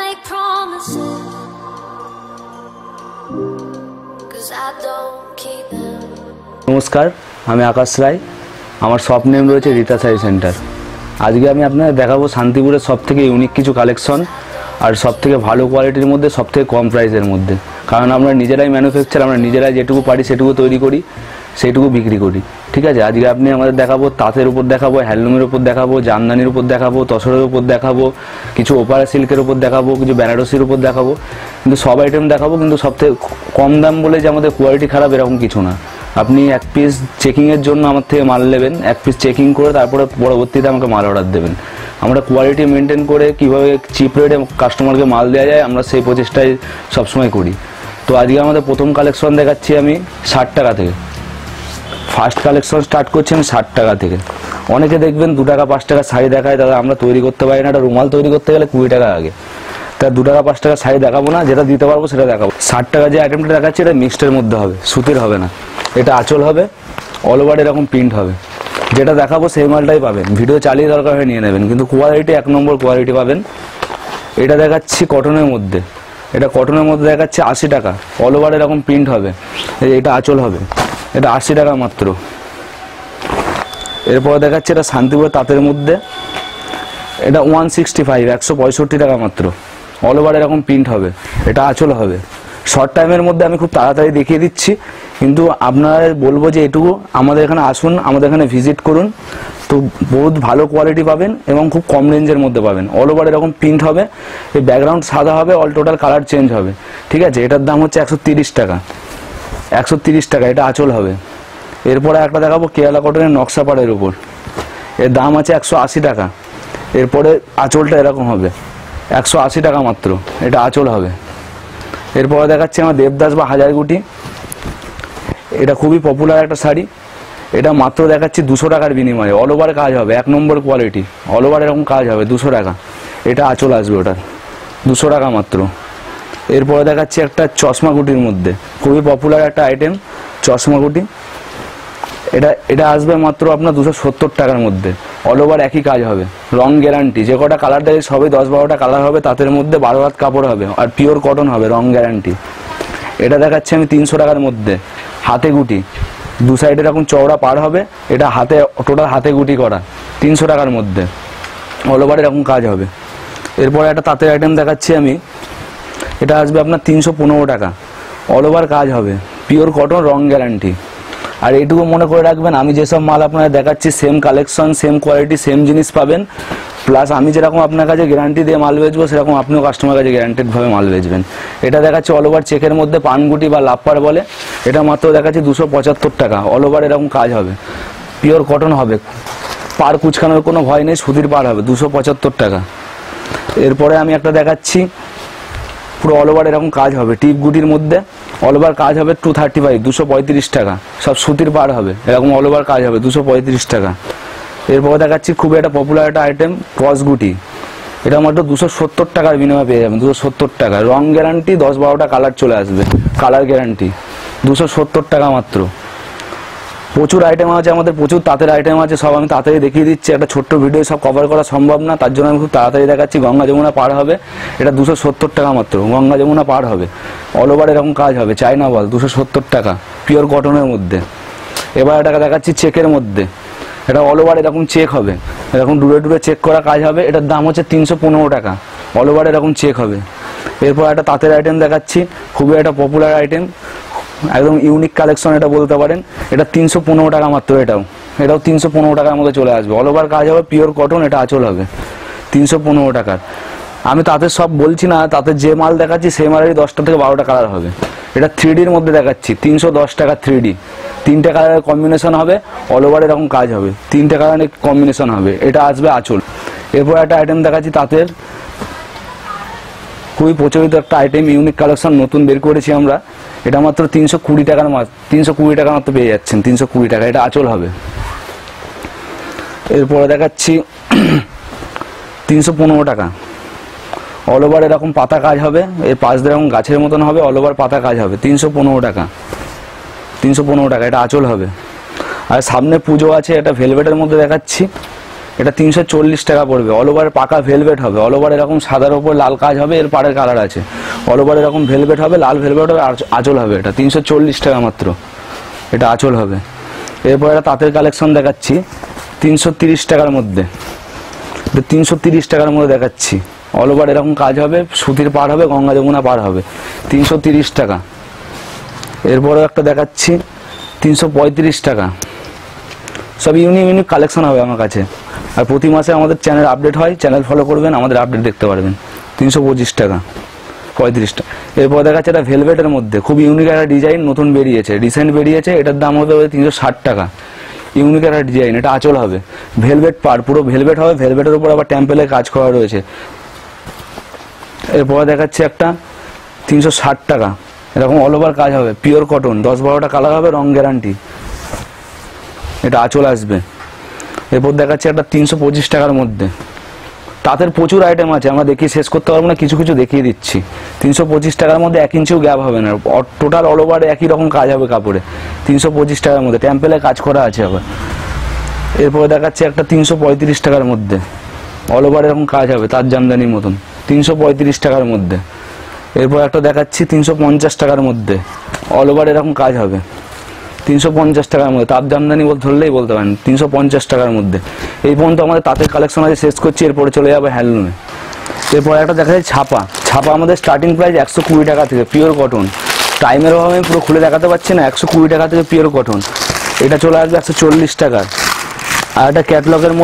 make promises, 'cause I don't keep them. নমস্কার, আমি আকাশ রায়। আমার শপ নেম রয়েছে রিতা শাড়ি সেন্টার। আজকে আমি আপনাদের দেখাবো শান্তিপুরের সবথেকে ইউনিক কিছু কালেকশন আর সবথেকে ভালো কোয়ালিটির মধ্যে সবথেকে কম প্রাইসের মধ্যে। কারণ আমরা নিজেরাই ম্যানুফ্যাকচার, আমরা নিজেরাই যেটুকু পারি সেটুকু তৈরি করি, সেইটুকু বিক্রি করি। ঠিক আছে, আজকে আপনি আমাদের দেখাবো তাঁতের উপর দেখাবো, হ্যান্ডলুমের উপর দেখাবো, জামদানির উপর দেখাবো, তসরের উপর দেখাবো, কিছু ওপারা সিল্কের উপর দেখাবো, কিছু বেনারসির উপর দেখাবো। কিন্তু সব আইটেম দেখাবো, কিন্তু সবথেকে কম দাম বলে যে আমাদের কোয়ালিটি খারাপ এরকম কিছু না। আপনি এক পিস চেকিংয়ের জন্য আমার থেকে মাল নেবেন, এক পিস চেকিং করে তারপরে পরবর্তীতে আমাকে মাল অর্ডার দেবেন। আমরা কোয়ালিটি মেনটেন করে কীভাবে চিপ রেটে কাস্টমারকে মাল দেওয়া যায় আমরা সেই প্রচেষ্টাই সবসময় করি। তো আজকে আমাদের প্রথম কালেকশন দেখাচ্ছি আমি 60 টাকা থেকে। ফার্স্ট কালেকশন স্টার্ট করছি আমি 60 টাকা থেকে। অনেকে দেখবেন 2 টাকা 5 টাকা শাড়ি দেখায়, দাদা আমরা তৈরি করতে পারি না, একটা রুমাল তৈরি করতে গেলে 20 টাকা আগে। তা 2 টাকা 5 টাকা শাড়ি দেখাবো না, যেটা দিতে পারবো সেটা দেখাবো। 60 টাকা যে আইটেমটা দেখাচ্ছি এটা মিক্সডের মধ্যে হবে, সুতির হবে না। এটা আঁচল হবে, অল ওভার এরকম প্রিন্ট হবে। যেটা দেখাবো সেই মালটাই পাবেন, ভিডিও চালিয়ে দরকার হয়ে নিয়ে নেবেন, কিন্তু কোয়ালিটি 1 নম্বর কোয়ালিটি পাবেন। এটা দেখাচ্ছি কটনের মধ্যে, এটা কটনের মধ্যে দেখাচ্ছি 80 টাকা, অল ওভার এরকম প্রিন্ট হবে। এটা আঁচল হবে, এটা 80 টাকা মাত্র। এরপরে দেখাচ্ছি এটা শান্তিপুর তাঁতের মধ্যে, এটা 165, 165 টাকা মাত্র, অল ওভার এরকম প্রিন্ট হবে, এটা আঁচল হবে। শর্ট টাইমের মধ্যে আমি খুব তাড়াতাড়ি দেখিয়ে দিচ্ছি, কিন্তু আপনারা বলবো যে এটুকু আমাদের এখানে আসুন, আমাদের এখানে ভিজিট করুন, তো বহুত ভালো কোয়ালিটি পাবেন এবং খুব কম রেঞ্জের মধ্যে পাবেন। অল ওভার এরকম প্রিন্ট হবে, এই ব্যাকগ্রাউন্ড সাদা হবে, অল টোটাল কালার চেঞ্জ হবে। ঠিক আছে, এটার দাম হচ্ছে 130 টাকা, 130 টাকা, এটা আঁচল হবে। এরপরে একটা দেখাবো কেরালা কটনের নকশা পাড়ের উপর, এর দাম আছে 180 টাকা। এরপরে আঁচলটা এরকম হবে, 180 টাকা মাত্র, এটা আঁচল হবে। এরপরে দেখাচ্ছি আমার দেবদাস বা হাজারগুটি, এটা খুবই পপুলার একটা শাড়ি, এটা মাত্র দেখাচ্ছি 200 টাকার বিনিময়ে। অল ওভার কাজ হবে, 1 নম্বর কোয়ালিটি, অল ওভার এরকম কাজ হবে, 200 টাকা, এটা আঁচল আসবে ওটার, 200 টাকা মাত্র। এরপরে দেখাচ্ছি একটা চশমা গুটির মধ্যে, খুবই পপুলার একটা আইটেম চশমা গুটি, এটা আসবে মাত্র আপনার 270 টাকার মধ্যে। অল ওভার একই কাজ হবে, রং গ্যারান্টি, যে কটা কালার দেখে সবই 10-12টা কালার হবে, তাদের মধ্যে 12 হাত কাপড় হবে আর পিওর কটন হবে, রং গ্যারান্টি। এটা দেখাচ্ছি আমি 300 টাকার মধ্যে, হাতে গুটি, 2 সাইডে এরকম চওড়া পার হবে, এটা হাতে টোটাল হাতে গুটি করা, 300 টাকার মধ্যে, অল ওভার এরকম কাজ হবে। এরপরে একটা তাঁতের আইটেম দেখাচ্ছি আমি, এটা আসবে আপনার 315 টাকা, অল ওভার কাজ হবে, পিওর কটন, রং গ্যারান্টি। আর এইটুকু মনে করে রাখবেন, আমি যেসব মাল আপনারা দেখাচ্ছি same collection, same quality, same জিনিস পাবেন। প্লাস আমি যেরকম আপনার কাছে গ্যারান্টি দিয়ে মাল বেচবো, সেরকম আপনিও কাস্টমার কাছে গ্যারান্টেডভাবে মাল বেচবেন। এটা দেখাচ্ছি অল ওভার চেকের মধ্যে, পানগুটি বা লাপ্পার বলে, এটা মাত্র দেখাচ্ছি 275 টাকা, অল ওভার এরকম কাজ হবে, পিওর কটন হবে, পার কুচকানোর কোনো ভয় নেই, সুতির পার হবে, 275 টাকা। এরপরে আমি একটা দেখাচ্ছি পুরো অল ওভার এরকম কাজ হবে, টিপ গুটির মধ্যে অল ওভার কাজ হবে, 235, 235 টাকা, সব সুতির পার হবে, এরকম অল ওভার কাজ হবে, 235 টাকা। এরপরে দেখাচ্ছি খুবই একটা পপুলার একটা আইটেম ক্রস গুটি, এটা মাত্র 270 টাকার বিনিময়ে পেয়ে যাবেন, 270 টাকা, রং গ্যারান্টি, 10-12টা কালার চলে আসবে, কালার গ্যারান্টি, 270 টাকা মাত্র। প্রচুর আইটেম আছে আমাদের, প্রচুর তাঁতের আইটেম আছে, সব আমি তাড়াতাড়ি দেখিয়ে দিচ্ছি, একটা ছোট্ট ভিডিও সব কভার করা সম্ভব না, তার জন্য আমি খুব তাড়াতাড়ি দেখাচ্ছি। গঙ্গা যমুনা পার হবে, এটা 270 টাকা মাত্র, গঙ্গা যমুনা পার হবে, অল ওভার এরকম কাজ হবে, চাইনা বল, 270 টাকা, পিওর কটনের মধ্যে। এবার এটা দেখাচ্ছি চেকের মধ্যে, এটা অল ওভার এরকম চেক হবে, এরকম দূরে দূরে চেক করা কাজ হবে, এটার দাম হচ্ছে 315 টাকা, অল ওভার এরকম চেক হবে। এরপর একটা তাঁতের আইটেম দেখাচ্ছি, খুবই একটা পপুলার আইটেম, একদম ইউনিক কালেকশন এটা বলতে পারেন, এটা 315 টাকা মাত্র, এটাও 315 টাকার মধ্যে চলে আসবে, অল ওভার কাজ হবে, পিওর কটন, এটা আঁচল হবে, 315 টাকার। আমি তাদের সব বলছি না, তাদের যে মাল দেখাচ্ছি সেই মালেরই 10টা থেকে 12টা কালার হবে। এটা 3Dর মধ্যে দেখাচ্ছি, 310 টাকা 3D, 3টে কালারের কম্বিনেশন হবে, অল ওভার এরকম কাজ হবে, 3টে কালারের কম্বিনেশন হবে, এটা আসবে আঁচল। এরপর একটা আইটেম দেখাচ্ছি তাঁতের, খুবই প্রচলিত একটা আইটেম, ইউনিক কালেকশন, নতুন বের করেছি আমরা, এটা মাত্র 320 টাকার, 320 টাকা মাত্র পেয়ে যাচ্ছেন, 320 টাকা, এটা আঁচল হবে। এরপরে দেখাচ্ছি 315 টাকা, অল ওভার এরকম পাতা কাজ হবে, এর পাশ দিয়ে এরকম গাছের মতন হবে, অল ওভার পাতা কাজ হবে, 315 টাকা, 315 টাকা, এটা আঁচল হবে। আর সামনে পুজো আছে, এটা ভেলভেটের মধ্যে দেখাচ্ছি, এটা 340 টাকা পড়বে। অল ওভার পাকা ভেলভেট হবে, অল ওভার এরকম সাদার ওপর লাল কাজ হবে, এর পাড়ের কালার আছে। অল ওভার এরকম ভেলভেট হবে, লাল ভেলভেট হবে, আঁচল হবে। এটা 340 টাকা মাত্র, এটা আঁচল হবে। এরপর একটা তাঁতের কালেকশন দেখাচ্ছি 330 টাকার মধ্যে, 330 টাকার মধ্যে দেখাচ্ছি। অল ওভার এরকম কাজ হবে, সুতির পাড় হবে, গঙ্গা যমুনা পাড় হবে, 330 টাকা। এরপরে একটা দেখাচ্ছি 335 টাকা। সব ইউনিক কালেকশন হবে আমার কাছে। আর প্রতি মাসে আমাদের চ্যানেল আপডেট হয়, চ্যানেল ফলো করবেন, আমাদের আপডেট দেখতে পারবেন। 325 টাকা, 35 টাকা। এরপর দেখাচ্ছে এটা ভেলভেটের মধ্যে খুব ইউনিক একটা ডিজাইন, নতুন বেরিয়েছে, রিসেন্ট বেরিয়েছে। এটার দাম হবে 360 টাকা। ইউনিক একটা ডিজাইন, এটা আঁচল হবে, ভেলভেট পাড়, পুরো ভেলভেট হবে, ভেলভেটের উপর আবার টেম্পেলের কাজ করা রয়েছে। এরপরে দেখাচ্ছে একটা 360 টাকা, এরকম অল ওভার কাজ হবে, পিওর কটন, 10-12টা কালার হবে, রং গ্যারান্টি। এটা আঁচল আসবে। এরপর দেখাচ্ছে একটা 325 টাকার মধ্যে। তাঁতের প্রচুর আইটেম আছে, আমরা দেখিয়ে শেষ করতে পারবো না, কিছু কিছু দেখিয়ে দিচ্ছি। 325 টাকার মধ্যে 1 ইঞ্চিও গ্যাপ হবে না, টোটাল অল ওভার একই রকম কাজ হবে কাপড়ে। 325 টাকার মধ্যে টেম্পেলে কাজ করা আছে আবার। এরপরে দেখাচ্ছে একটা 335 টাকার মধ্যে, অল ওভার এরকম কাজ হবে, তার জামদানির মতন, 335 টাকার মধ্যে। এরপর একটা দেখাচ্ছি 350 টাকার মধ্যে, অল ওভার এরকম কাজ হবে, 350 টাকার মধ্যে। তাঁত জামদানি ধরলেই বলতে পারেন, 350 টাকার মধ্যে। এই পর্যন্ত আমাদের তাঁতের কালেকশন আছে, শেষ করছি। এরপরে চলে যাবে হ্যান্ডলুমে। এরপর একটা দেখা যায় ছাপা। ছাপা আমাদের স্টার্টিং প্রাইস 120 টাকা থেকে, পিওর কটন। টাইমের অভাবে আমি পুরো খুলে দেখাতে পারছি না, 120 টাকা থেকে পিওর কটন। এটা চলে আসবে 140 টাকার। আর একটা ক্যাটলগের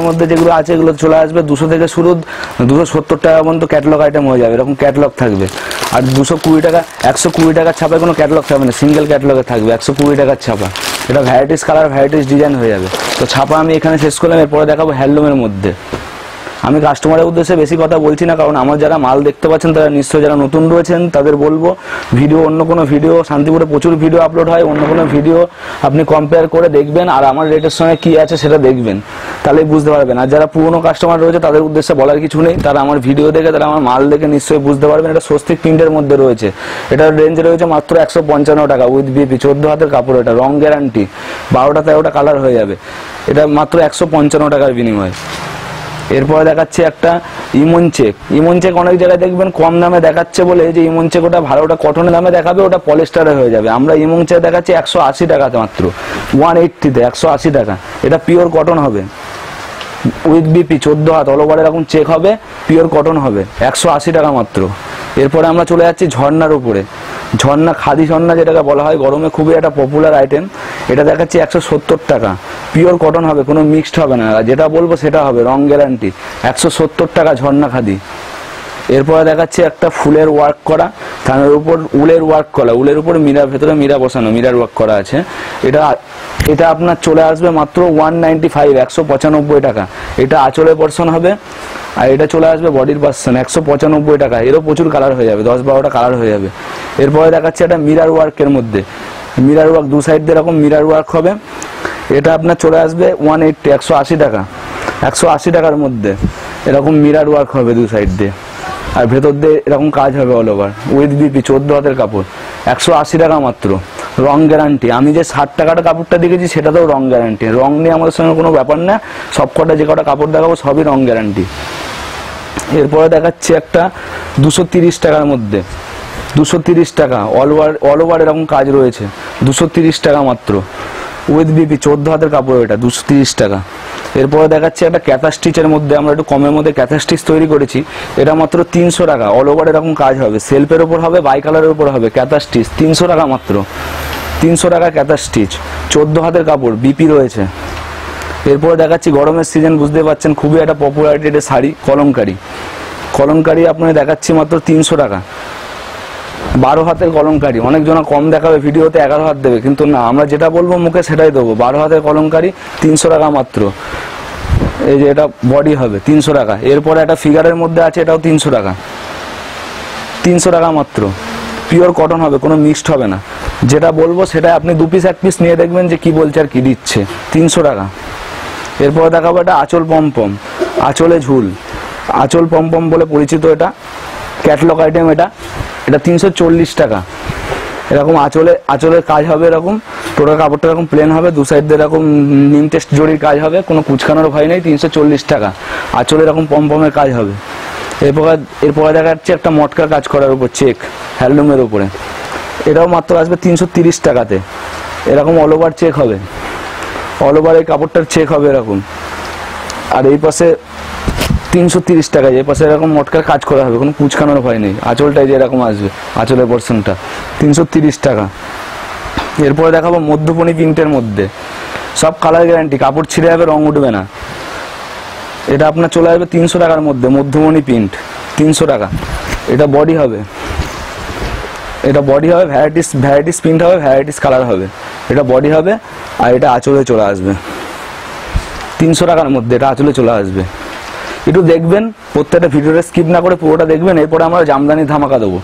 মধ্যে যেগুলো আছে এগুলো চলে আসবে 200 থেকে শুরু, 270 টাকা পর্যন্ত ক্যাটলগ আইটেম হয়ে যাবে, এরকম ক্যাটলগ থাকবে। আর 220 টাকা, 120 টাকার ছাপায় কোনো ক্যাটলগ থাকবে না, সিঙ্গেল ক্যাটলগে থাকবে 120 টাকার ছাপা। এটা ভ্যারাইটিস কালার, ভ্যারাইটিস ডিজাইন হয়ে যাবে। তো ছাপা আমি এখানে শেষ করলাম। এরপরে দেখাবো হ্যান্ডলুমের মধ্যে। আমি কাস্টমারের উদ্দেশ্যে বেশি কথা বলছি না, কারণ আমার যারা মাল দেখতে পাচ্ছেন তারা নিশ্চয়ই, যারা নতুন রয়েছেন তাদের বলবো, ভিডিও অন্য কোনো ভিডিও, শান্তিপুরে প্রচুর ভিডিও আপলোড হয়, অন্য কোনো ভিডিও আপনি কম্পেয়ার করে দেখবেন আর আমার রেটের সঙ্গে কি আছে সেটা দেখবেন, তাহলেই বুঝতে পারবেন। আর যারা পুরনো কাস্টমার রয়েছে তাদের উদ্দেশ্যে বলার কিছু নেই, তারা আমার ভিডিও দেখে, তারা আমার মাল দেখে নিশ্চয়ই বুঝতে পারবেন। এটা স্বস্তিক প্রিন্টের মধ্যে রয়েছে, এটার রেঞ্জ রয়েছে মাত্র 155 টাকা, উইথ বিপি, 14 হাতের কাপড়, এটা রং গ্যারান্টি, 12টা-13টা কালার হয়ে যাবে। এটা মাত্র 155 টাকার বিনিময়। এরপরে দেখাচ্ছে একটা ইমন চেক। ইমন চেক অনেক জায়গায় দেখবেন কম দামে দেখাচ্ছে বলে যে ইমন চেক ওটা ভালো, ওটা কটনের দামে দেখাবে, ওটা পলিস্টারে হয়ে যাবে। আমরা ইমন চেক দেখাচ্ছি 180 টাকাতে মাত্র, 180-তে 180 টাকা। এটা পিওর কটন হবে, উইথ বিপি, 14 হাত, অল ওভার এরকম চেক হবে, পিওর কটন হবে, 180 টাকা মাত্র। এরপরে আমরা চলে যাচ্ছি ঝর্ণার উপরে। ঝর্ণা, খাদি ঝর্ণা যেটাকে বলা হয়, গরমে খুবই একটা পপুলার আইটেম। এটা দেখাচ্ছি 170 টাকা, পিওর কটন হবে, কোনো মিক্সড হবে না, যেটা বলবো সেটা হবে, রং গ্যারান্টি, 170 টাকা ঝর্ণা খাদি। এরপরে দেখাচ্ছি একটা ফুলের ওয়ার্ক করা, থানের উপর উলের ওয়ার্ক করা, উলের উপর মিরার, ভেতরে মিরা বসানো, মিরার ওয়ার্ক করা আছে। এটা আপনার চলে আসবে মাত্র 195, 195 টাকা। এটা আঁচলের পোরশন হবে, আর এটা চলে আসবে বডির পোরশন, 195 টাকা। এরও প্রচুর কালার হয়ে যাবে, 10-12টা কালার হয়ে যাবে। এরপরে দেখাচ্ছে একটা মিরার ওয়ার্কের মধ্যে, মিরার ওয়ার্ক দু সাইড দিয়ে এরকম মিরার ওয়ার্ক হবে। এটা আপনার চলে আসবে 180, 180 টাকা, 180 টাকার মধ্যে। এরকম মিরার ওয়ার্ক হবে দু সাইড দিয়ে, আর ভেতর দিয়ে এরকম কাজ হবে অল ওভার, উইথ বিপি, 14 হাতের কাপড়, 180 টাকা মাত্র, রং গ্যারান্টি। আমি যে 60 টাকার কাপড়টা দেখেছি সেটাতেও রং গ্যারান্টি, রং নিয়ে আমাদের সঙ্গে কোনো ব্যাপার না, সব কটা যে কটা কাপড় দেখাবো সবই রং গ্যারান্টি। এরপরে দেখাচ্ছি একটা 230 টাকার মধ্যে, 230 টাকা, অল ওভার এরকম কাজ রয়েছে, 230 টাকা মাত্র, উইথ বিপি, 14 হাতের কাপড়, এটা 230 টাকা। এরপরে দেখাচ্ছি একটা ক্যাথা স্টিচের মধ্যে, আমরা একটু কমের মধ্যে ক্যাথা স্টিচ তৈরি করেছি, এটা মাত্র 300 টাকা, অল ওভার এরকম কাজ হবে, সেলফের উপর হবে, বাই কালারের উপর হবে, ক্যাথা স্টিচ 300 টাকা মাত্র, 300 টাকা ক্যাথা স্টিচ, 14 হাতের কাপড়, বিপি রয়েছে। এরপরে দেখাচ্ছি গরমের সিজন, বুঝতে পারছেন খুবই একটা পপুলারিটি এটা শাড়ি, কলমকারি। কলমকারি আপনাকে দেখাচ্ছি মাত্র 300 টাকা, 12 হাতের কলমকারি। অনেকজনা কম দেখাবে ভিডিওতে, 11 হাত দেবে, কিন্তু না, আমরা যেটা বলবো মুখে সেটাই দেবো। 12 হাতের কলমকারি, 300 টাকা মাত্র। এই যে এটা বডি হবে 300 টাকা। এরপরে একটা ফিগারের মধ্যে আছে, এটাও 300 টাকা, 300 টাকা মাত্র, পিওর কটন হবে, কোনো মিক্সড হবে না, যেটা বলবো সেটা আপনি 2 পিস 1 পিস নিয়ে দেখবেন যে কি বলছে আর কি দিচ্ছে, 300 টাকা। এরপরে দেখাবো এটা আঁচল পমপম, আঁচলে ঝুল, আঁচল পমপম বলে পরিচিত, এটা ক্যাটলগ আইটেম। এটা 340 টাকা, এরকম আঁচলের কাজ হবে, এরকম টোটাল কাপড়টা এরকম প্লেন হবে, দু সাইড দিয়ে এরকম নিম টেস্ট জরির কাজ হবে, কোনো কুচকানোর ভয় নেই। 340 টাকা। আঁচলে এরকম পমপমের কাজ হবে। এরপরে দেখা যাচ্ছে একটা মটকার কাজ করার উপর চেক হ্যান্ডলুমের উপরে, এটাও মাত্র আসবে 330 টাকাতে। এরকম অল ওভার চেক হবে, অল ওভার এই কাপড়টার চেক হবে এরকম। আর এই পাশে 330 টাকায় এই পাশে এরকম মটকার কাজ করা হবে, কোনো কুচকানোর ভয় নেই। আঁচলটাই যে এরকম আসবে, আঁচলের পোর্শনটা 330 টাকা। এরপরে দেখাবো মধ্যপনি প্রিন্টের মধ্যে, সব কালার গ্যারান্টি, কাপড় ছিঁড়ে যাবে, রং উঠবে না। এটা আপনার চলে আসবে 300 টাকার মধ্যে, মধ্যমণি প্রিন্ট 300 টাকা। এটা বডি হবে, এটা বডি হবে, ভ্যারাইটিস প্রিন্ট হবে, ভ্যারাইটিস কালার হবে। এটা বডি হবে আর এটা আঁচলে চলে আসবে 300 টাকার মধ্যে, এটা আঁচলে চলে আসবে। একটু দেখবেন, প্রত্যেকটা ভিডিওটা স্কিপ না করে পুরোটা দেখবেন। এরপরে আমরা জামদানি ধামাকা দেবো,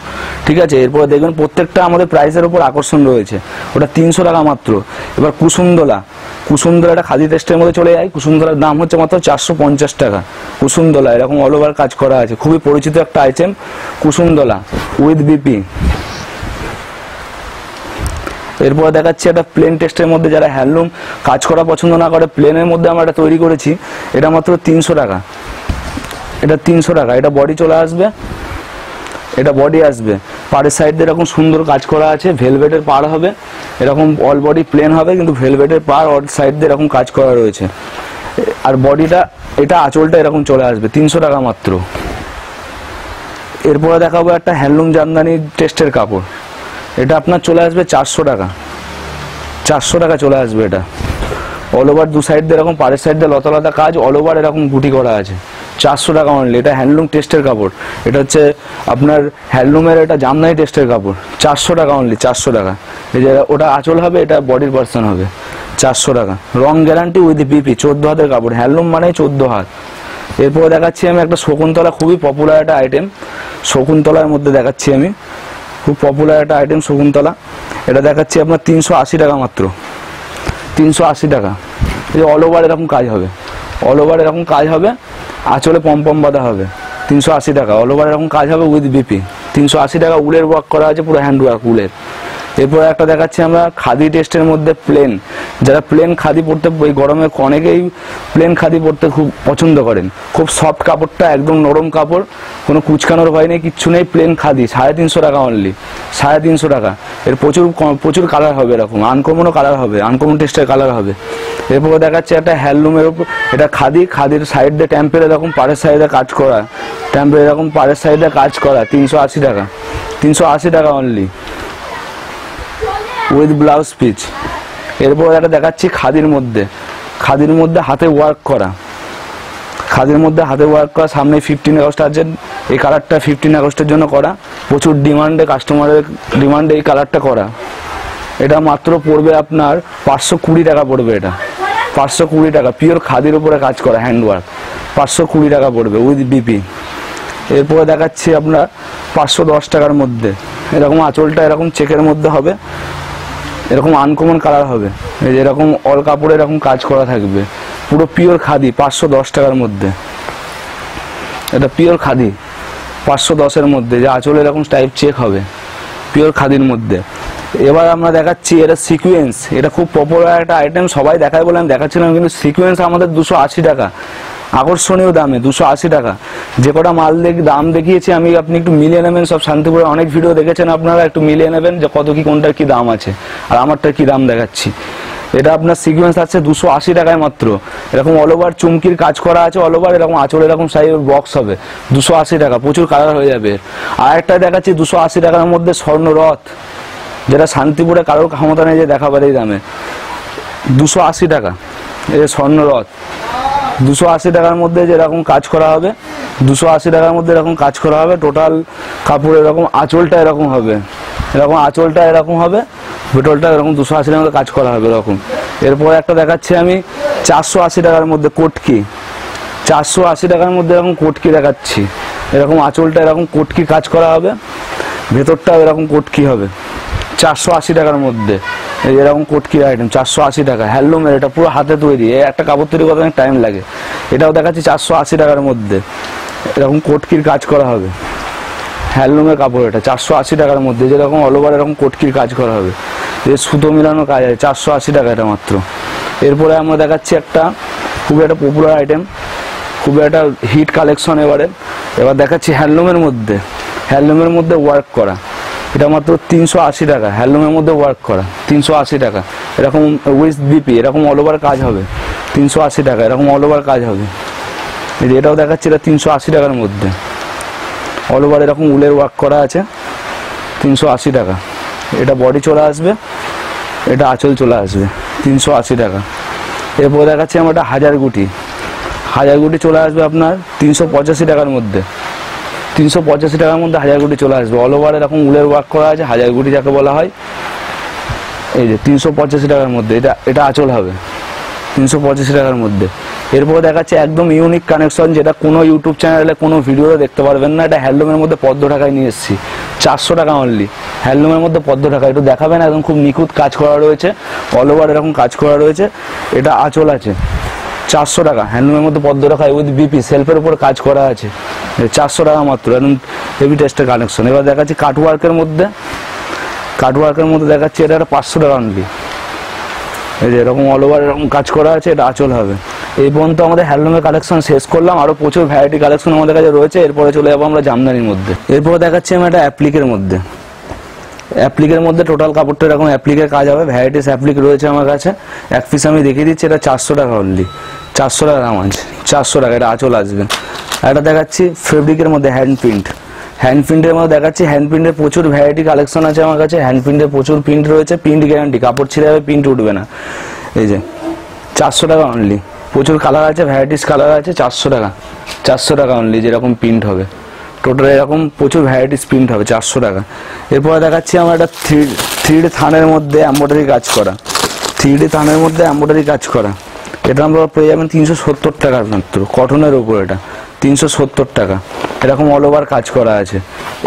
ঠিক আছে? এরপরে দেখবেন প্রত্যেকটা আমাদের প্রাইসের উপর আকর্ষণ রয়েছে। ওটা 300 টাকা মাত্র। এবার কুসুমদোলা এটা খাদি টেস্টের মধ্যে চলে যায়। কুসুমদোলার দাম হচ্ছে মাত্র 450 টাকা। কুসুমদোলা এরকম অল ওভার কাজ করা আছে, খুবই পরিচিত একটা আইটেম কুসুমদোলা উইথ বিপি। এরপরে দেখাচ্ছি একটা প্লেন টেস্টের মধ্যে, যারা হ্যান্ডলুম কাজ করা পছন্দ না করে, প্লেনের মধ্যে আমরা এটা তৈরি করেছি। এটা মাত্র 300 টাকা। এটা 300 টাকা। এটা বডি চলে আসবে, এটা বডি আসবে, পাড়ের সাইড দিয়ে এরকম সুন্দর কাজ করা আছে, ভেলভেটের পাড় হবে, এরকম অল বডি প্লেন হবে কিন্তু ভেলভেটের পাড় অল সাইড দিয়ে এরকম কাজ করা রয়েছে। আর বডিটা, এটা আঁচলটা এরকম চলে আসবে 300 টাকা মাত্র। এরপরে দেখাবো একটা হ্যান্ডলুম জামদানি টেস্টের কাপড়, এটা আপনার চলে আসবে 400 টাকা। 400 টাকা চলে আসবে। এটা অল ওভার দু সাইড দিয়ে এরকম পাড়ের সাইড দিয়ে লতা লতা কাজ, অল ওভার এরকম গুটি করা আছে। 400 টাকা অনলি। এটা হ্যান্ডলুম টেস্টের কাপড়, এটা হচ্ছে আপনার হ্যান্ডলুমের, এটা জামদানি টেস্টের কাপড়। 400 টাকা অনলি, 400 টাকা। এই যে ওটা আঁচল হবে, এটা বডির পার্সন হবে। 400 টাকা। রং গ্যারান্টি উইথ বিপি। 14 হাতের কাপড়, হ্যান্ডলুম মানে 14 হাত। এরপরে দেখাচ্ছি আমি একটা শকুন্তলা, খুবই পপুলার একটা আইটেম। শকুন্তলার মধ্যে দেখাচ্ছি আমি, খুব পপুলার একটা আইটেম শকুন্তলা। এটা দেখাচ্ছি আপনার 380 টাকা মাত্র। 380 টাকা। এই যে অল ওভার এরকম কাজ হবে, অল ওভার এরকম কাজ হবে, আঁচলে পমপম বাঁধা হবে। 380 টাকা। অল ওভার এরকম কাজ হবে উইথ বিপি। 380 টাকা। উলের ওয়ার্ক করা আছে, পুরো হ্যান্ড ওয়ার্ক উলের। এরপরে একটা দেখাচ্ছি আমরা খাদি টেস্টের মধ্যে প্লেন, যারা প্লেন খাদি পরতে, এই গরমে অনেকেই প্লেন খাদি পরতে খুব পছন্দ করেন। খুব সফট কাপড়টা, একদম নরম কাপড়, কোনো কুচকানোর ভয় নেই, কিচ্ছু নেই। প্লেন খাদি 350 টাকা অনলি। 350 টাকা। এর প্রচুর কালার হবে, এরকম আনকমনও কালার হবে, আনকমন টেস্টের কালার হবে। এরপরে দেখাচ্ছে একটা হ্যান্ডলুমের উপর, এটা খাদির সাইড দিয়ে টেম্পেল এরকম পাড়ের সাইডে কাজ করা, টেম্পেল এরকম পাড়ের সাইডে কাজ করা। 380 টাকা। 380 টাকা অনলি উইথ ব্লাউজ পিস। এরপর একটা দেখাচ্ছি খাদির মধ্যে, হাতে ওয়ার্ক করা, সামনে 15 আগস্ট আছে। এই কালারটা 15 আগস্টের জন্য করা, প্রচুর ডিমান্ডে, কাস্টমারের ডিমান্ডে এই কালারটা করা। এটা মাত্র পড়বে আপনার 520 টাকা পড়বে। এটা 520 টাকা। পিওর খাদির উপরে কাজ করা, হ্যান্ড ওয়ার্ক। 520 টাকা পড়বে উইথ বিপি। এরপরে দেখাচ্ছি আপনার 510 টাকার মধ্যে, এরকম আঁচলটা এরকম চেকের মধ্যে হবে, এরকম আনকমন কালার হবে। এই যে এরকম অল কাপড়ে এরকম কাজ করা থাকবে, পুরো পিওর খাদি। 510 টাকার মধ্যে। এটা পিওর খাদি 510-এর মধ্যে, যে আঁচলে এরকম টাইপ চেক হবে, পিওর খাদির মধ্যে। এবার আমরা দেখাচ্ছি এটা সিকোয়েন্স, এটা খুব পপুলার একটা আইটেম, সবাই দেখায় বলে আমি দেখাচ্ছিলাম, কিন্তু সিকোয়েন্স আমাদের 280 টাকা, আকর্ষণীয় দামে 280 টাকা। যে কটা মাল দাম দেখিয়েছি আমি, আপনি একটু মিলিয়ে নেবেন। সব শান্তিপুরে অনেক ভিডিও দেখেছেন আপনারা, একটু মিলিয়ে নেবেন যে কত কি, কোনটার কি দাম আছে আর আমারটার কি দাম দেখাচ্ছি। এটা আপনার সিকোয়েন্স আছে 280 টাকায় মাত্র। এরকম অল ওভার চুমকির কাজ করা আছে, অল ওভার এরকম আঁচলে এরকম সাইজের বক্স হবে। 280 টাকা। প্রচুর কালার হয়ে যাবে। আর একটা দেখাচ্ছি 280 টাকার মধ্যে স্বর্ণরথ, যেটা শান্তিপুরে কারোর ক্ষমতা নেই যে দেখাবার এই দামে। 280 টাকা। এই যে স্বর্ণরথ 280 টাকার মধ্যে যেরকম কাজ করা হবে, 280 টাকার মধ্যে এরকম কাজ করা হবে। টোটাল কাপড় এরকম আঁচলটা এরকম হবে, এরকম আঁচলটা এরকম হবে, ভেতরটা এরকম 280 টাকার মধ্যে কাজ করা হবে এরকম। এরপরে একটা দেখাচ্ছি আমি 480 টাকার মধ্যে কোটকি। 480 টাকার মধ্যে এরকম কোটকি দেখাচ্ছি, এরকম আঁচলটা এরকম কোটকি কাজ করা হবে, ভেতরটাও এরকম কোটকি হবে। 480 টাকার মধ্যে এই এরকম কোটকির আইটেম 480 টাকা। হ্যান্ডলুমের, এটা পুরো হাতে তৈরি, একটা কাপড় তৈরি করতে অনেক টাইম লাগে। এটাও দেখাচ্ছি 480 টাকার মধ্যে, এরকম কোটকির কাজ করা হবে। হ্যান্ডলুমের কাপড়, এটা 480 টাকার মধ্যে, যেরকম অল ওভার এরকম কোটকির কাজ করা হবে। যে সুতো মিলানো কাজ আছে, 480 টাকা এটা মাত্র। এরপরে আমরা দেখাচ্ছি একটা খুবই একটা পপুলার আইটেম, খুবই একটা হিট কালেকশন। এবার দেখাচ্ছি হ্যান্ডলুমের মধ্যে ওয়ার্ক করা, এটা মাত্র 380 টাকা। হ্যান্ডলুমের মধ্যে ওয়ার্ক করা 380 টাকা। এরকম উইথ বিপি, এরকম অল ওভার কাজ হবে 380 টাকা, এরকম অল ওভার কাজ হবে। এই যে এটাও দেখাচ্ছি, এটা 380 টাকার মধ্যে অল ওভার এরকম উলের ওয়ার্ক করা আছে 380 টাকা। এটা বডি চলে আসবে, এটা আঁচল চলে আসবে 380 টাকা। এরপর দেখাচ্ছি আমরা একটা হাজার গুটি চলে আসবে আপনার 385 টাকার মধ্যে। 385 টাকার মধ্যে হাজার গুটি চলে আসবে, অল ওভার এরকম উলের ওয়ার্ক করা আছে, হাজার গুটি যাকে বলা হয়। এই যে 385 টাকার মধ্যে এটা আঁচল হবে 385 টাকার মধ্যে। এরপর দেখাচ্ছে একদম ইউনিক কানেকশন, যেটা কোনো ইউটিউব চ্যানেলে কোনো ভিডিওতে দেখতে পারবেন না। এটা হ্যান্ডলুমের মধ্যে পদ্ম ঢাকায় নিয়ে এসেছি, 400 টাকা অনলি। হ্যান্ডলুমের মধ্যে পদ্ম ঢাকা, একটু দেখাবেন, একদম খুব নিখুঁত কাজ করা রয়েছে, অল ওভার এরকম কাজ করা রয়েছে। এটা আঁচল আছে 400 টাকা। হ্যান্ডলুমের মধ্যে পদ্ম ঢাকায় উইথ বিপি সেলফের উপর কাজ করা আছে 400 টাকা মাত্র, একদম হেভি টেস্টের কানেকশন। এবার দেখাচ্ছি কাটওয়ার্কের মধ্যে দেখাচ্ছি, এটা 500 টাকা অনলি। এই যে এরকম অল ওভার এরকম কাজ করা আছে, এটা আঁচল হবে। এই পর্যন্ত আমাদের হ্যান্ডলুমের কালেকশন শেষ করলাম, আরও প্রচুর ভ্যারাইটি কালেকশন আমাদের কাছে রয়েছে। এরপরে চলে যাবো আমরা জামদানির মধ্যে। এরপরে দেখাচ্ছি আমি একটা অ্যাপ্লিকের মধ্যে টোটাল কাপড়টা এরকম অ্যাপ্লিকের কাজ হবে, ভ্যারাইটিস অ্যাপ্লিক রয়েছে আমার কাছে। এক পিস আমি দেখিয়ে দিচ্ছি, এটা 400 টাকা অনলি, 400 টাকা দাম আছে, 400 টাকা, এটা আঁচল আসবে। এটা দেখাচ্ছি ফেব্রিকের মধ্যে হ্যান্ড প্রিন্টের মধ্যে দেখাচ্ছি। হ্যান্ড প্রিন্টের প্রচুর ভ্যারাইটি কালেকশন আছে আমার কাছে। হ্যান্ড প্রিন্টের প্রচুর প্রিন্ট রয়েছে, প্রিন্ট গ্যারান্টি, কাপড় ছিঁড়ে যাবে, প্রিন্ট উঠবে না। এই যে 400 টাকা অনলি, প্রচুর কালার আছে, ভ্যারাইটিস কালার আছে, 400 টাকা অনলি, যেরকম প্রিন্ট হবে টোটাল এরকম প্রচুর ভ্যারাইটিস প্রিন্ট হবে 400 টাকা। এরপরে দেখাচ্ছি আমরা একটা 3D থানের মধ্যে এমব্রয়ডারি কাজ করা, এটা আমরা পেয়ে যাবেন 370 টাকার মাত্র, কটনের উপর এটা 370 টাকা। এরকম অল ওভার কাজ করা আছে,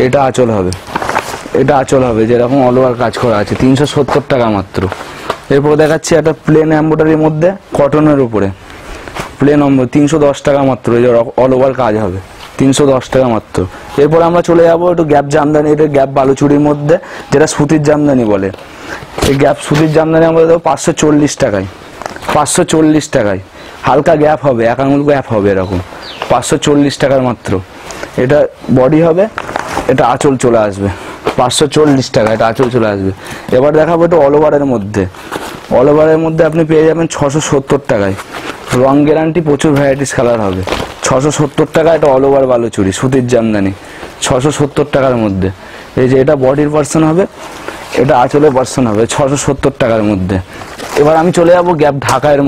এটা আঁচল হবে, যেরকম অল ওভার কাজ করা আছে 370 টাকা মাত্র। এরপর দেখাচ্ছি একটা প্লেন এমব্রয়ডারির মধ্যে কটনের উপরে প্লেন 310 টাকা মাত্র, এই যে অল ওভার কাজ হবে 310 টাকা মাত্র। এরপর আমরা চলে যাবো একটু গ্যাপ জামদানি, এটা গ্যাপ বালুচুরির মধ্যে, যেটা সুতির জামদানি বলে। এই গ্যাপ সুতির জামদানি আমরা দেবো 540 টাকায়, হালকা গ্যাপ হবে, এক আঙুল গ্যাপ হবে এরকম, 540 টাকার মাত্র। এটা বডি হবে, এটা আঁচল চলে আসবে 540 টাকা, এটা আঁচল চলে আসবে। এবার দেখাবো একটু অল ওভারের মধ্যে আপনি পেয়ে যাবেন 670 টাকায়, রং গ্যারান্টি, প্রচুর ভ্যারাইটিস কালার হবে 670 টাকা। এটা অল ওভার বালুচুরি সুতির জামদানি 670 টাকার মধ্যে। এই যে এটা বডির পার্সন হবে, এটা আঁচলের পার্সন হবে 670 টাকার মধ্যে। এবার আমি চলে যাবো গ্যাপ ঢাকায়ের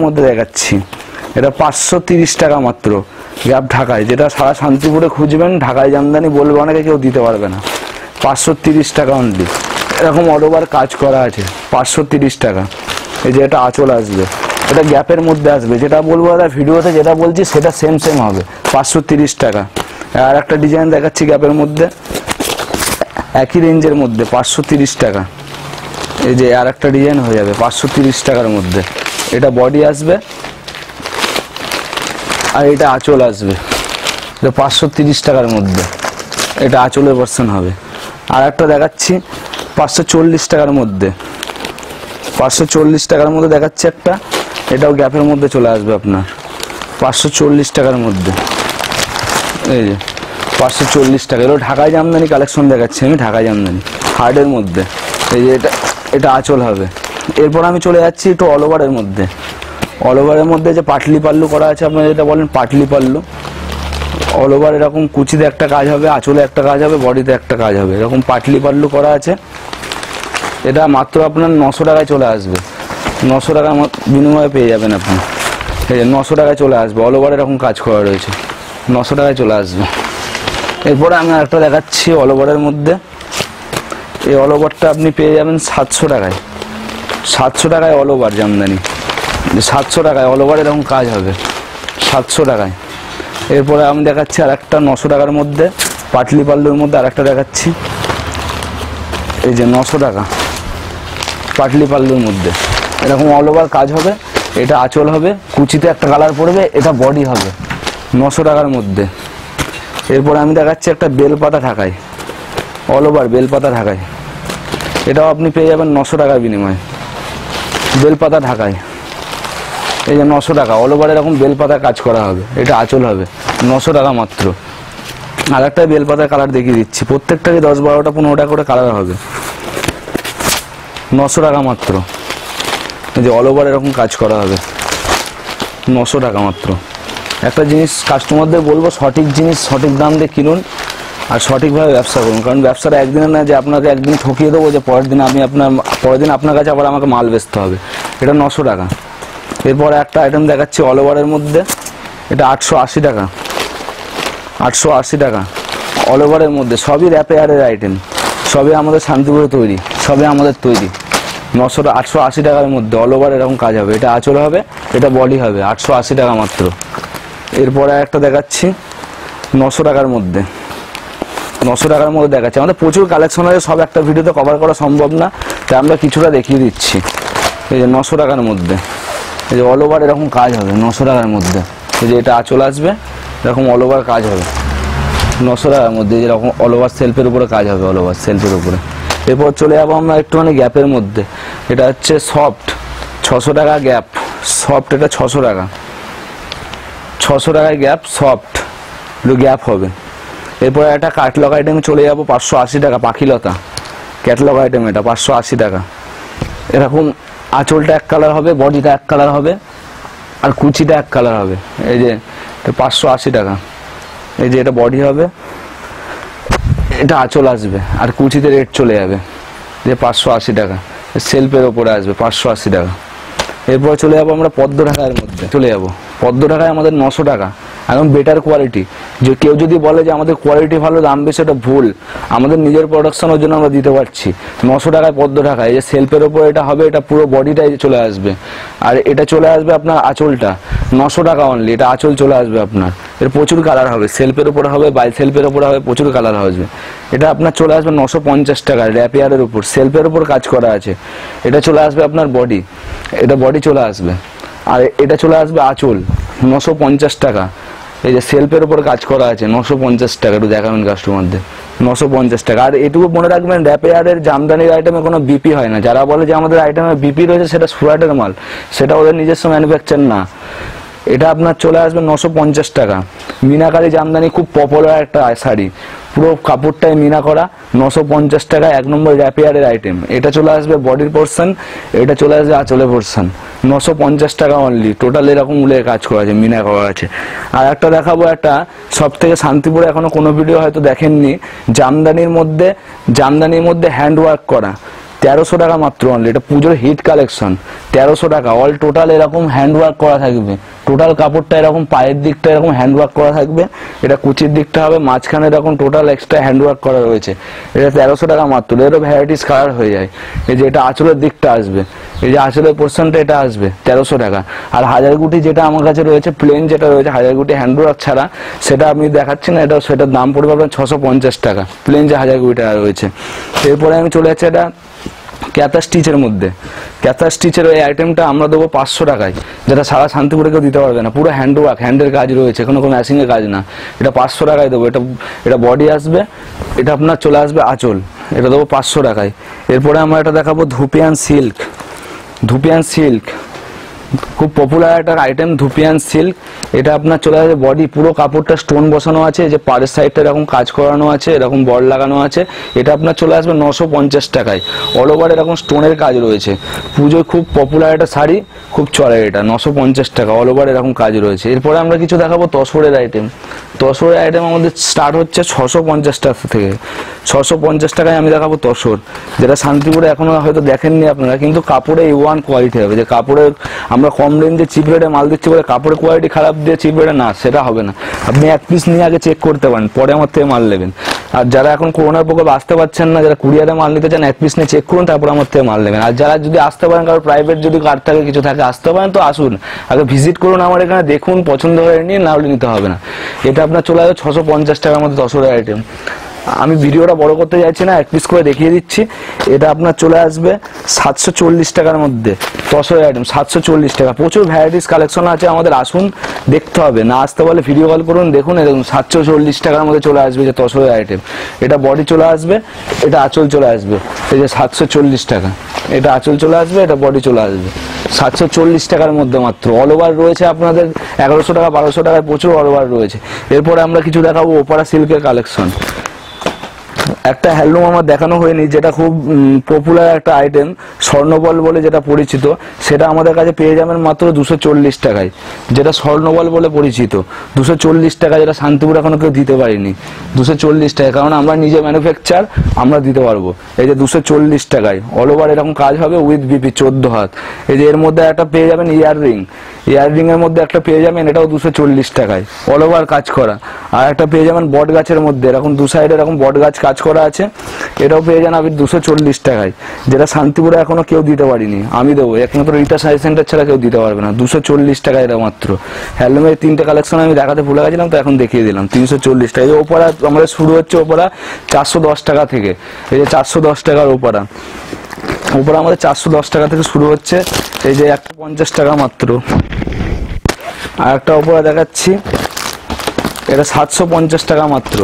মধ্যে দেখাচ্ছি, এটা 530 টাকা মাত্র গ্যাপ ঢাকায়, যেটা সারা শান্তিপুরে খুঁজবেন ঢাকায় জামদানি বলবে অনেকে, কেউ দিতে পারবে না, 530 টাকা অনলি। এরকম অল ওভার কাজ করা আছে 530 টাকা। এই যে এটা আঁচল আসবে, এটা গ্যাপের মধ্যে আসবে, যেটা বলবো দাদা ভিডিওতে যেটা বলছি সেটা সেম হবে 530 টাকা। আর একটা ডিজাইন দেখাচ্ছি গ্যাপের মধ্যে, একই রেঞ্জের মধ্যে 530 টাকা। এই যে আর একটা ডিজাইন হয়ে যাবে 530 টাকার মধ্যে, এটা বডি আসবে আর এটা আঁচল আসবে, এটা 530 টাকার মধ্যে, এটা আঁচলের ভার্সন হবে। আর একটা দেখাচ্ছি 540 টাকার মধ্যে, 540 টাকার মধ্যে দেখাচ্ছি একটা, এটাও গ্যাপের মধ্যে চলে আসবে আপনার 540 টাকার মধ্যে। এই যে 540 টাকা, এগুলো ঢাকায় জামদানি কালেকশন দেখাচ্ছি আমি, ঢাকায় জামদানি হার্ডের মধ্যে। এই যে এটা আঁচল হবে। এরপর আমি চলে যাচ্ছি একটু অল ওভারের মধ্যে, যে পাটলি পাল্লু করা আছে, আপনারা যেটা বলেন পাটলি পাল্লু, অল ওভার এরকম কুচিতে একটা কাজ হবে, আঁচলে একটা কাজ হবে, বডিতে একটা কাজ হবে, এরকম পাটলি পাল্লু করা আছে। এটা মাত্র আপনার 900 টাকায় চলে আসবে, 900 টাকার বিনিময়ে পেয়ে যাবেন আপনি। এই 900 টাকায় চলে আসবে, অল ওভার এরকম কাজ করা রয়েছে, 900 টাকায় চলে আসবে। এরপরে আমি একটা দেখাচ্ছি অল ওভারের মধ্যে, এই অল ওভারটা আপনি পেয়ে যাবেন 700 টাকায় অল ওভার জামদানি, 700 টাকায় অল ওভার এরকম কাজ হবে 700 টাকায়। এরপরে আমি দেখাচ্ছি আর একটা 900 টাকার মধ্যে পাটলি পাল্লুর মধ্যে, আর একটা দেখাচ্ছি, এই যে 900 টাকা পাটলি পাল্লুর মধ্যে, এরকম অল ওভার কাজ হবে, এটা আঁচল হবে, কুচিতে একটা কালার পড়বে, এটা বডি হবে 900 টাকার মধ্যে। এরপরে আমি দেখাচ্ছি একটা বেলপাতা ঢাকায়, অল ওভার বেলপাতা ঢাকায়, এটাও আপনি পেয়ে যাবেন 900 টাকার বিনিময়ে, বেলপাতা ঢাকায়। এই যে 900 টাকা, অল ওভার এরকম বেলপাতার কাজ করা হবে, এটা আঁচল হবে, 900 টাকা মাত্র। আর একটা বেলপাতার কালার দেখিয়ে দিচ্ছি, প্রত্যেকটাকে 10, 12টা, 15টা করে কালার হবে, 900 টাকা মাত্র। এই যে অল ওভার এরকম কাজ করা হবে, 900 টাকা মাত্র। একটা জিনিস কাস্টমারদের বলবো, সঠিক জিনিস সঠিক দাম দিয়ে কিনুন আর সঠিকভাবে ব্যবসা করুন, কারণ ব্যবসাটা একদিনে না যে আপনাকে একদিন ঠকিয়ে দেবো যে পরের দিন আপনার কাছে আবার আমাকে মাল বেচতে হবে। এটা 900 টাকা। এরপরে একটা আইটেম দেখাচ্ছি অল ওভারের মধ্যে, এটা 880 টাকা, 880 টাকা অল ওভারের মধ্যে। সবই র্যাপেয়ারের আইটেম, সবই আমাদের শান্তিপুরে তৈরি, সবই আমাদের তৈরি। 880 টাকার মধ্যে অল ওভার এরকম কাজ হবে, এটা আঁচল হবে, এটা বডি হবে, 880 টাকা মাত্র। এরপরে একটা দেখাচ্ছি 900 টাকার মধ্যে, 900 টাকার মধ্যে দেখাচ্ছি। আমাদের প্রচুর কালেকশন আছে, সব একটা ভিডিওতে কভার করা সম্ভব না, তাই আমরা কিছুটা দেখিয়ে দিচ্ছি। এই যে 900 টাকার মধ্যে, এই যে অল ওভার এরকম কাজ হবে 900 টাকার মধ্যে। এই যে এটা আঁচল আসবে, এরকম অল ওভার কাজ হবে 900 টাকার মধ্যে, যেরকম অল ওভার সেলফের উপরে কাজ হবে, অল ওভার সেলফের উপরে। এরপর চলে যাবো আমরা একটুখানি গ্যাপের মধ্যে, এটা হচ্ছে সফট, 600 টাকা গ্যাপ সফট, এটা 600 টাকা, 600 টাকায় গ্যাপ সফট, একটু গ্যাপ হবে। এরপরে একটা ক্যাটলগ আইটেম চলে যাবো 580 টাকা, পাখিলতা ক্যাটলগ আইটেম, এটা 580 টাকা। এরকম আঁচলটা এক কালার হবে, বডিটা এক কালার হবে, আর কুচিটা এক কালার হবে। এই যে 580 টাকা। এই যে এটা বডি হবে, এটা আঁচল আসবে, আর কুচিতে রেট চলে যাবে, যে 580 টাকা। সেলফের ওপরে আসবে 580 টাকা। এরপর চলে যাবো আমরা পদ্ম ঢাকার মধ্যে, চলে যাবো পদ্ম ঢাকায় আমাদের 900 টাকা, একদম বেটার কোয়ালিটি। যে কেউ যদি বলে যে আমাদের কোয়ালিটি ভালো, দাম বেশি, ওটা ভুল। আমাদের নিজের প্রোডাকশনের জন্য আমরা দিতে পারছি। 900 টাকায় পদ্ম ঢাকা। এই যে সেলফের ওপর এটা হবে, এটা পুরো বডিটাই চলে আসবে, আর এটা চলে আসবে আপনার আঁচলটা 900 টাকা অনলি, এটা আঁচল চলে আসবে আপনার। এর প্রচুর কালার হবে, সেলফের উপরে হবে, বাই সেলফের উপরে হবে, প্রচুর কালার আসবে। এটা আপনার চলে আসবে 950 টাকা, র্যাপিয়ারের উপর, সেলফের উপর কাজ করা আছে। এটা চলে আসবে আপনার বডি, এটা বডি চলে আসবে, আর এটা চলে আসবে আঁচল 950 টাকা। এই যে সেলফের উপর কাজ করা আছে 950 টাকা, একটু দেখাবেন কাস্টমারদের, 950 টাকা। আর এটুকু মনে রাখবেন, র্যাপিয়ারের জামদানির আইটেমে কোনো বিপি হয় না। যারা বলে যে আমাদের আইটেমে বিপি রয়েছে, সেটা সুরাটের মাল, সেটা ওদের নিজস্ব ম্যানুফ্যাকচার না। এটা আপনার চলে আসবে 950 টাকা। মিনাকারি জামদানি খুব পপুলার একটা শাড়ি, পুরো কাপড়টাই মিনা করা, 950 টাকা, 1 নম্বর র্যাপিয়ারের আইটেম। এটা চলে আসবে বডির পোর্শন, এটা চলে আসবে আঁচলের পোর্শন, 950 টাকা অনলি। টোটাল এরকম উলের কাজ করা আছে, মিনা করা আছে। আর একটা দেখাবো, একটা সব থেকে শান্তিপুরে এখনো কোনো ভিডিও হয়তো দেখেননি, জামদানির মধ্যে হ্যান্ড ওয়ার্ক করা, 1300 টাকা মাত্র অনলি। এটা পুজোর হিট কালেকশন, 1300 টাকা। অল টোটাল এরকম হ্যান্ড ওয়ার্ক করা থাকবে, টোটাল কাপড়টা এরকম পায়ের দিকটা এরকম হ্যান্ড ওয়ার্ক করা থাকবে, এটা কুচির দিকটা হবে, মাঝখানে এরকম টোটাল এক্সট্রা হ্যান্ড ওয়ার্ক করা রয়েছে। এটা 1300 টাকা মাত্র। এরও ভ্যারাইটিস কালার হয়ে যায়। এই যে এটা আঁচলের দিকটা আসবে, এই যে আঁচলের পোর্শনটা এটা আসবে 1300 টাকা। আর হাজারগুটি যেটা আমার কাছে রয়েছে, প্লেন যেটা রয়েছে হাজারগুটি হ্যান্ড ওয়ার্ক ছাড়া, সেটা আপনি দেখাচ্ছি না, এটা সেটার দাম পড়বে আপনার 650 টাকা, প্লেন যে হাজারগুটিটা রয়েছে। এরপরে আমি চলে যাচ্ছি এটা ক্যাথা স্টিচের মধ্যে। ক্যাথা স্টিচের ওই আইটেমটা আমরা দেবো 500 টাকায়, যেটা সারা শান্তিপুরে কেউ দিতে পারবে না। পুরো হ্যান্ড ওয়ার্ক, হ্যান্ডের কাজ রয়েছে, কোনো ম্যাচিংয়ের কাজ না। এটা 500 টাকায় দেবো। এটা বডি আসবে, এটা আপনার চলে আসবে আঁচল, এটা দেবো 500 টাকায়। এরপরে আমরা এটা দেখাবো ধুপিয়ান সিল্ক, খুব পপুলার একটা আইটেম, ধুপিয়ান সিল্ক। এটা আপনার চলে আসবে বডি, পুরো কাপড়টা স্টোন বসানো আছে, যে পাড়ের সাইডটা এরকম কাজ করানো আছে, এরকম বল লাগানো আছে। এটা আপনার চলে আসবে 950 টাকায়। অল ওভার এরকম স্টোনের কাজ রয়েছে, পুজোয় খুব পপুলার একটা শাড়ি, খুব চলে। এটা 950 টাকা, অল ওভার এরকম কাজ রয়েছে। এরপরে আমরা কিছু দেখাবো তসরের আইটেম। তসরের আইটেম আমাদের স্টার্ট হচ্ছে 650 টাকা থেকে। 650 টাকায় আমি দেখাবো তসর, যেটা শান্তিপুরে এখনো হয়তো দেখেননি আপনারা, কিন্তু কাপড়ে A1 কোয়ালিটি হবে। যে কাপড়ের আমরা কম রেঞ্জে চিপ রেটে মাল দিচ্ছি বলে কাপড়ের কোয়ালিটি খারাপ দিয়ে চিপ রেটে না, সেটা হবে না। আপনি এক পিস নিয়ে আগে চেক করতে পারেন, পরে আমার থেকে মাল নেবেন। আর যারা এখন করোনার প্রকোপে আসতে পারছেন না, যারা কুরিয়ারে মাল নিতে চান, এক পিস নিয়ে চেক করুন, তারপর আমার থেকে মাল নেবেন। আর যারা যদি আসতে পারেন, কারো প্রাইভেট যদি কার্ড থাকে, কিছু থাকে, আসতে পারেন, তো আসুন, আগে ভিজিট করুন আমার এখানে, দেখুন, পছন্দ হয়ে নিয়ে, না হলে নিতে হবে না। এটা আপনার চলে আসবে 650 টাকার মধ্যে তসরের আইটেম। আমি ভিডিওটা বড় করতে যাচ্ছি না, এক পিস করে দেখিয়ে দিচ্ছি। এটা আপনার চলে আসবে 740 টাকার মধ্যে, তসরের আইটেম 740 টাকা। প্রচুর ভ্যারাইটিস কালেকশন আছে আমাদের, আসুন দেখতে হবে, না আসতে পারলে ভিডিও কল করুন, দেখুন এরকম 740 টাকার মধ্যে চলে আসবে যে তসরের আইটেম। এটা বডি চলে আসবে, এটা আঁচল চলে আসবে, এই যে 740 টাকা, এটা আঁচল চলে আসবে, এটা বডি চলে আসবে 740 টাকার মধ্যে মাত্র। অল ওভার রয়েছে আপনাদের 1100 টাকা 1200 টাকায় প্রচুর অল ওভার রয়েছে। এরপরে আমরা কিছু দেখাবো ওপারা সিল্কের কালেকশন। একটা হ্যান্ডলুম আমার দেখানো হয়নি, যেটা খুব পপুলার একটা আইটেম, স্বর্ণবল বলে যেটা পরিচিত, সেটা আমাদের কাছে পেয়ে যাবেন মাত্র 240 টাকায়। যেটা স্বর্ণবল বলে পরিচিত 240 টাকা, যেটা শান্তিপুর এখনো কেউ দিতে পারিনি 240 টাকা, কারণ আমরা নিজে ম্যানুফ্যাকচার, আমরা দিতে পারবো। এই যে 240 টাকায় অল ওভার এরকম কাজ হবে উইথ বিপি 14 হাত। এই যে এর মধ্যে একটা পেয়ে যাবেন ইয়াররিং, ইয়াররিং এর মধ্যে একটা পেয়ে যাবেন, এটাও 240 টাকায় অল ওভার কাজ করা। আর একটা পেয়ে যাবেন বট গাছের মধ্যে, এরকম দু সাইডে এরকম বট গাছ কাজ করা আছে, এটাও পেয়ে যান আপনি 240 টাকায়, যেটা শান্তিপুরে এখনো কেউ দিতে পারিনি, আমি দেবো, একমাত্র রিটা সাইজ সেন্টার ছাড়া কেউ দিতে পারবে না। 240 টাকা এটা মাত্র। হ্যান্ডলুমের 3টে কালেকশন আমি দেখাতে ভুলে গেছিলাম, তো এখন দেখিয়ে দিলাম 340 টাকা। এই ওপারা আমাদের শুরু হচ্ছে ওপারা 410 টাকা থেকে, এই যে 410 টাকার ওপারা, ওপারা আমাদের 410 টাকা থেকে শুরু হচ্ছে। এই যে 150 টাকা মাত্র। আর একটা ওপারা দেখাচ্ছি, এটা 750 টাকা মাত্র।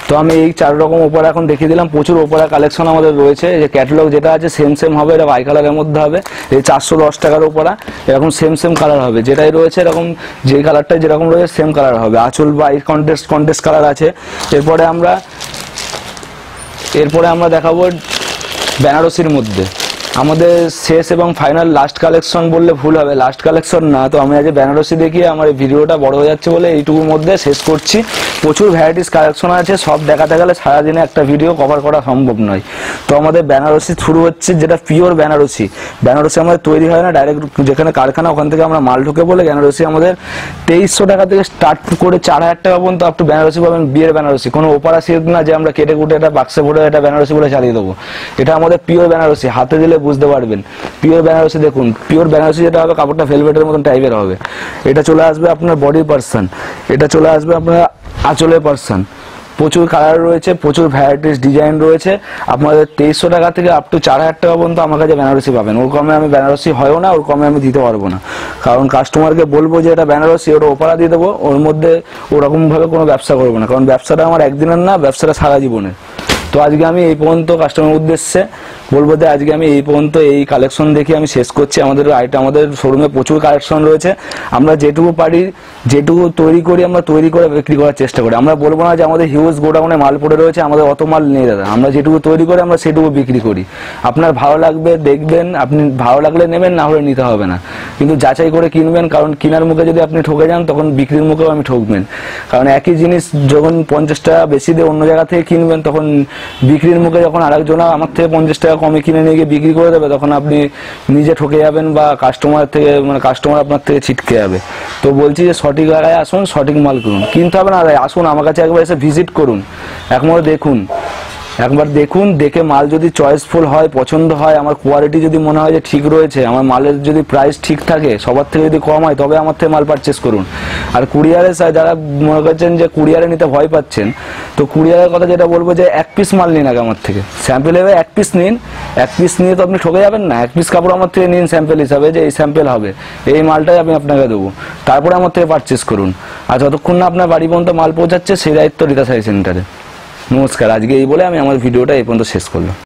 তো আমি এই 4 রকম ওপারা এখন দেখিয়ে দিলাম। প্রচুর ওপারা কালেকশন আমাদের রয়েছে, এই যে ক্যাটালগ যেটা আছে সেম হবে, এটা বাই কালারের মধ্যে হবে। এই 410 টাকার ওপারা এরকম সেম কালার হবে, যেটাই রয়েছে এরকম, যে কালারটা যেরকম রয়েছে সেম কালার হবে। আঁচল বা এই কন্টেস্ট কালার আছে। এরপরে আমরা দেখাবো বেনারসির মধ্যে আমাদের শেষ এবং ফাইনাল লাস্ট কালেকশন বললে ভুল হবে, লাস্ট কালেকশন না। তো আমি আজ বেনারসি দেখিয়ে আমার ভিডিওটা বড় হয়ে যাচ্ছে বলে এইটুকুর মধ্যে শেষ করছি। প্রচুর ভ্যারাইটিস কালেকশন আছে, সব দেখাতে গেলে সারাদিনে একটা ভিডিও কভার করা সম্ভব নয়। তো আমাদের বেনারসি শুরু হচ্ছে, যেটা পিওর বেনারসি। বেনারসি আমাদের তৈরি হয় না, ডাইরেক্ট যেখানে কারখানা ওখান থেকে আমরা মাল ঢুকে বলে বেনারসি আমাদের 2300 টাকা থেকে স্টার্ট করে 4000 টাকা পর্যন্ত আপ টু বেনারসি পাবেন। বিয়ের বেনারসি, কোনো ওপারা সিল্ক না যে আমরা কেটে কুটে এটা বাক্সে ভরে এটা বেনারসি বলে চালিয়ে দেবো। এটা আমাদের পিওর বেনারসি, হাতে দিলে বুঝতে পারবেন পিওর বেনারসি। দেখুন পিওর বেনারসি যেটা হবে, কাপড়টা ভেলভেটের মতন টাইপের হবে। এটা চলে আসবে আপনার বডি পার্সন, এটা চলে আসবে আপনার আঁচলের পার্সন। প্রচুর কালার রয়েছে, প্রচুর ভ্যারাইটিস ডিজাইন রয়েছে। আপনাদের 2300 টাকা থেকে আপ টু 4000 টাকা পর্যন্ত আমার কাছে বেনারসি পাবেন। ওর কমে আমি বেনারসি হয়ও না, ওর কমে আমি দিতে পারবো না, কারণ কাস্টমারকে বলবো যে এটা বেনারসি, ওটা ওপারা দিয়ে দেবো, ওর মধ্যে ওরকম ভাবে কোনো ব্যবসা করবো না, কারণ ব্যবসাটা আমার একদিনের না, ব্যবসাটা সারা জীবনের। তো আজকে আমি এই পর্যন্ত কাস্টমার উদ্দেশ্যে বলবো যে আজকে আমি এই পর্যন্ত এই কালেকশন দেখে আমি শেষ করছি। আমাদের শোরুমে প্রচুর কালেকশন রয়েছে। আমরা যেটুকু পারি, যেটুকু তৈরি করি, আমরা তৈরি করে বিক্রি করার চেষ্টা করি। আমরা বলবো না যে আমাদের হিউজ গোডাউনে মাল পড়ে রয়েছে, আমাদের অত মাল নেই দাদা। আমরা যেটুকু তৈরি করি আমরা সেটুকু বিক্রি করি। আপনার ভালো লাগবে দেখবেন, আপনি ভালো লাগলে নেবেন, না হলে নিতে হবে না, কিন্তু যাচাই করে কিনবেন, কারণ কেনার মুখে যদি আপনি ঠকে যান তখন বিক্রির মুখেও আমি ঠকবেন। কারণ একই জিনিস যখন 50 টাকা বেশি দিয়ে অন্য জায়গা থেকে কিনবেন, তখন বিক্রির মুখে যখন আরেকজন আমার থেকে 50 টাকা কমে কিনে নিয়ে গিয়ে বিক্রি করে দেবে, তখন আপনি নিজে ঠকে যাবেন বা কাস্টমার আপনার থেকে ছিটকে যাবে। তো বলছি যে সঠিক জায়গায় আসুন, সঠিক মাল কিনুন, কিনতে হবে না, আসুন আমার কাছে একবার এসে ভিজিট করুন, একবার দেখুন, দেখে মাল যদি চয়েসফুল হয়, পছন্দ হয়, আমার কোয়ালিটি যদি মনে হয় যে ঠিক রয়েছে, আমার মালের যদি প্রাইস ঠিক থাকে, সবার থেকে যদি কম হয়, তবে আমার থেকে মাল পারচেস করুন। আর কুরিয়ারে যারা মনে করছেন যে কুরিয়ারে নিতে ভয় পাচ্ছেন, তো কুরিয়ারের কথা যেটা বলবো যে 1 পিস মাল নিন আগে আমার থেকে, স্যাম্পেল হিসেবে 1 পিস নিন। 1 পিস নিয়ে তো আপনি ঠকে যাবেন না, 1 পিস কাপড় আমার থেকে নিন স্যাম্পেল হিসাবে, যে এই স্যাম্পেল হবে, এই মালটাই আমি আপনাকে দেবো, তারপরে আমার থেকে পারচেস করুন। আর যতক্ষণ না আপনার বাড়ি পর্যন্ত মাল পৌঁছাচ্ছে, সেই দায়িত্ব রিতা শাড়ি সেন্টারে। নমস্কার, আজকে এই বলে আমি আমার ভিডিওটা এই পর্যন্ত শেষ করলাম।